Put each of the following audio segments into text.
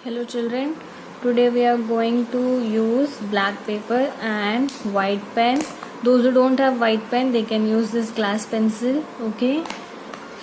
Hello children, today we are going to use black paper and white pen. Those who don't have white pen, they can use this glass pencil. Okay,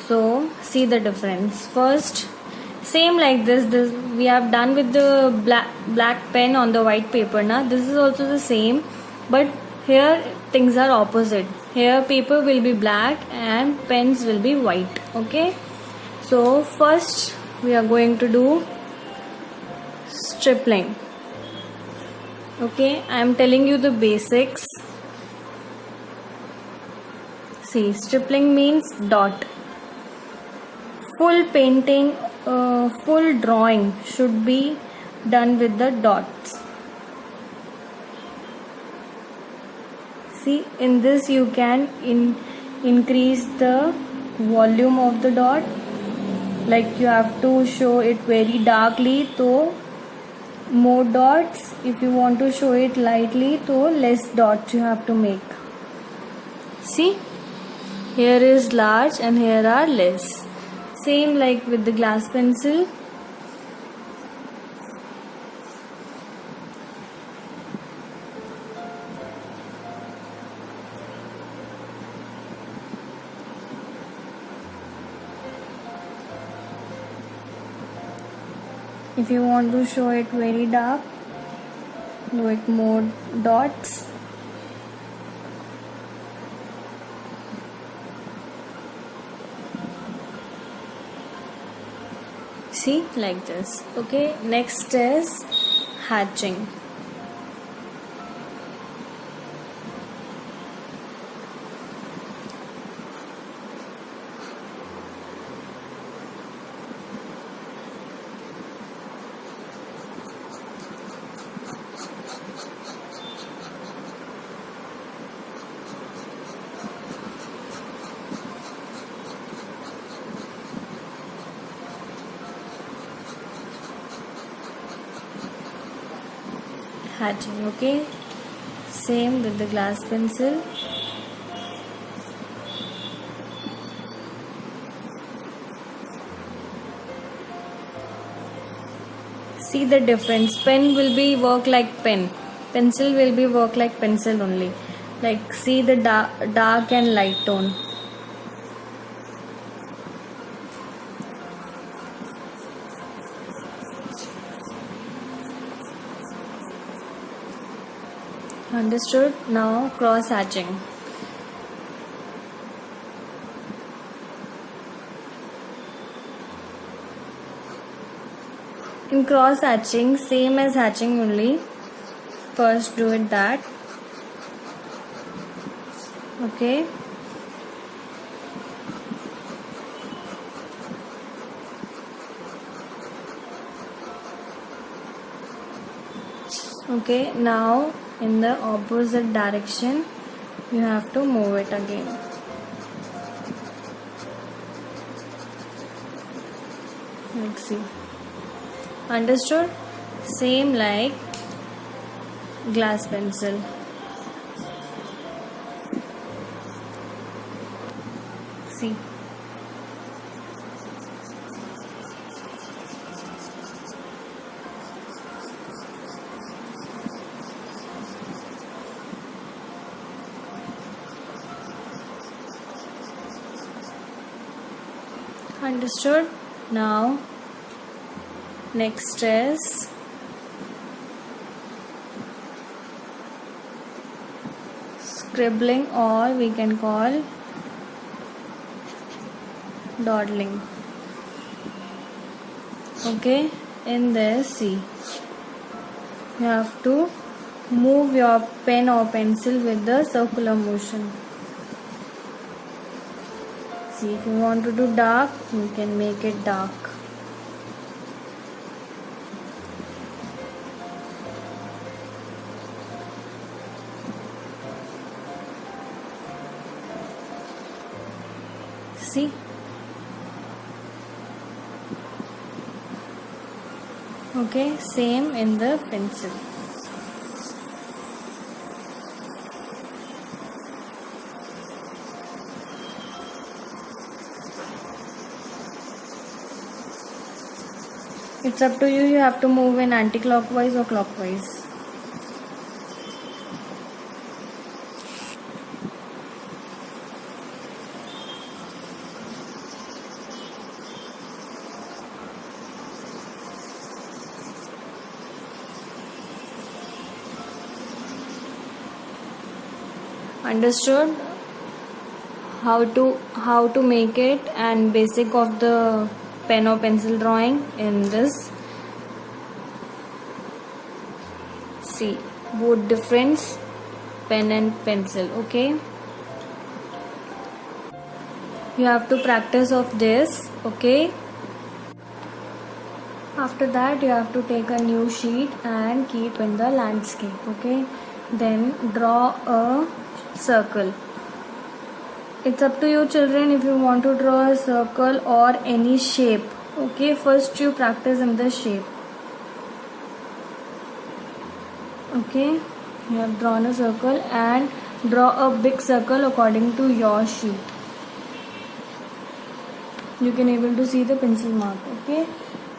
so see the difference. First, same like this we have done with the black pen on the white paper. Now this is also the same, but here things are opposite. Here paper will be black and pens will be white. Okay, so first we are going to do stripling. Okay, I am telling you the basics. See, stripling means dot. Full painting, full drawing should be done with the dots. See, in this you can increase the volume of the dot. Like you have to show it very darkly, so more dots. If you want to show it lightly, so less dots you have to make. See, here is large and here are less. Same like with the glass pencil. If you want to show it very dark, do it more dots. See, like this. Okay, next is hatching. Hatching. Okay, same with the glass pencil. See the difference. Pen will be work like pen, pencil will be work like pencil only. Like see the dark and light tone. Understood? Now cross hatching. In cross hatching, same as hatching only. First do it that. Okay. Okay, now in the opposite direction you have to move it again. Let's see. Understood? Same like glass pencil. See. Understood? Now next is scribbling, or we can call dawdling. Okay, in this, see, you have to move your pen or pencil with the circular motion. See, if you want to do dark, you can make it dark. See? Okay, same in the pencil. It's up to you. You have to move in anti-clockwise or clockwise. Understood how to make it and basic of the pen or pencil drawing in this. See both difference, pen and pencil. Okay, you have to practice of this. Okay, after that you have to take a new sheet and keep in the landscape. Okay, then draw a circle. It's up to you children if you want to draw a circle or any shape. Okay, first you practice in the shape. Okay, you have drawn a circle and draw a big circle according to your sheet. You can able to see the pencil mark. Okay,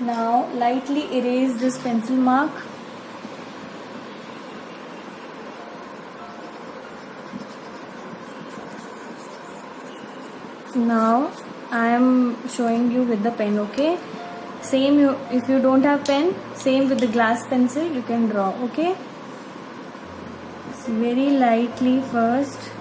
now lightly erase this pencil mark. Now I am showing you with the pen. Okay, same if you don't have pen, same with the glass pencil you can draw. Okay, so very lightly first.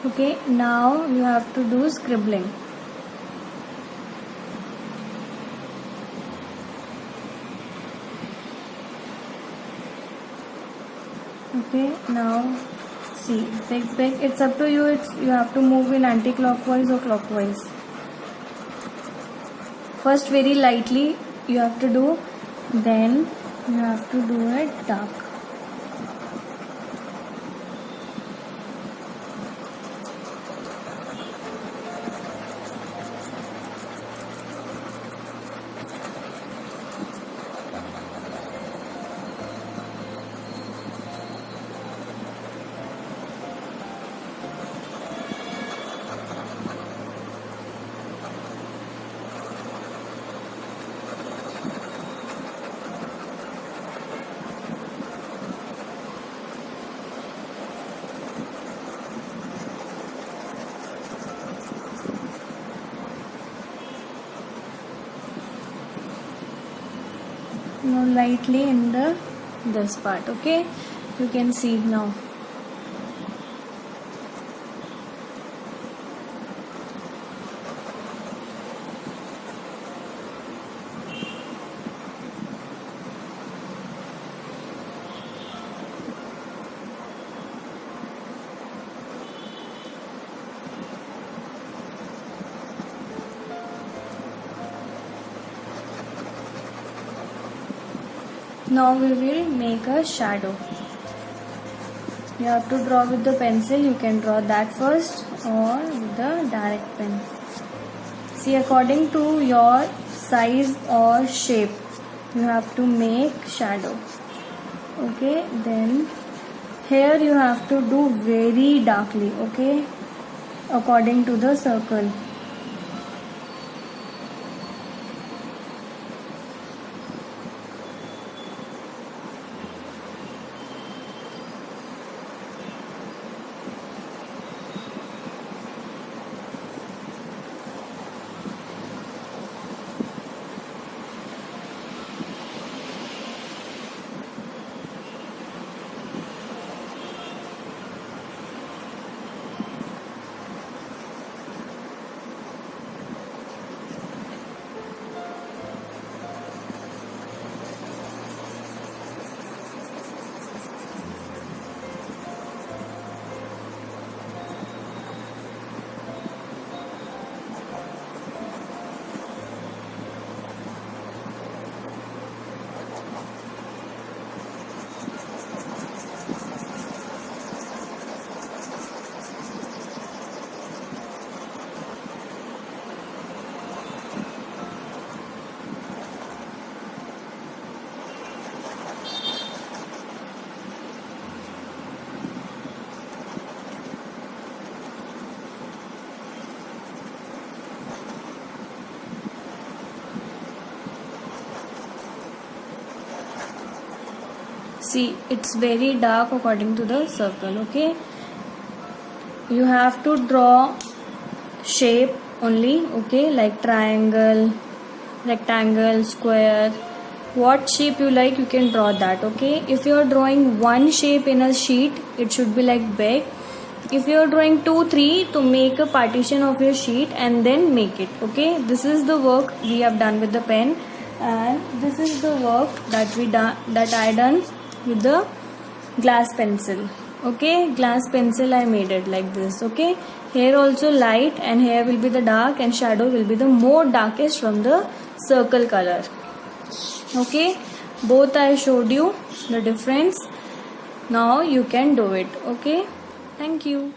Okay, now you have to do scribbling. Okay, now see big. It's up to you. You have to move in anti-clockwise or clockwise. First very lightly you have to do, then you have to do it dark. Now lightly in this part. Okay, you can see now. Now we will make a shadow. You have to draw with the pencil. You can draw that first or with the direct pen. See, according to your size or shape, you have to make shadow. Okay, then here you have to do very darkly. Okay, according to the circle. See, it's very dark according to the circle. Okay, you have to draw shape only. Okay, like triangle, rectangle, square. What shape you like, you can draw that. Okay, if you are drawing one shape in a sheet, it should be like big. If you are drawing 2 3, to make a partition of your sheet and then make it. Okay, this is the work we have done with the pen, and this is the work that I done with the glass pencil. Okay, glass pencil I made it like this. Okay, here also light and here will be the dark, and shadow will be the more darkest from the circle color. Okay, both I showed you the difference. Now you can do it. Okay, thank you.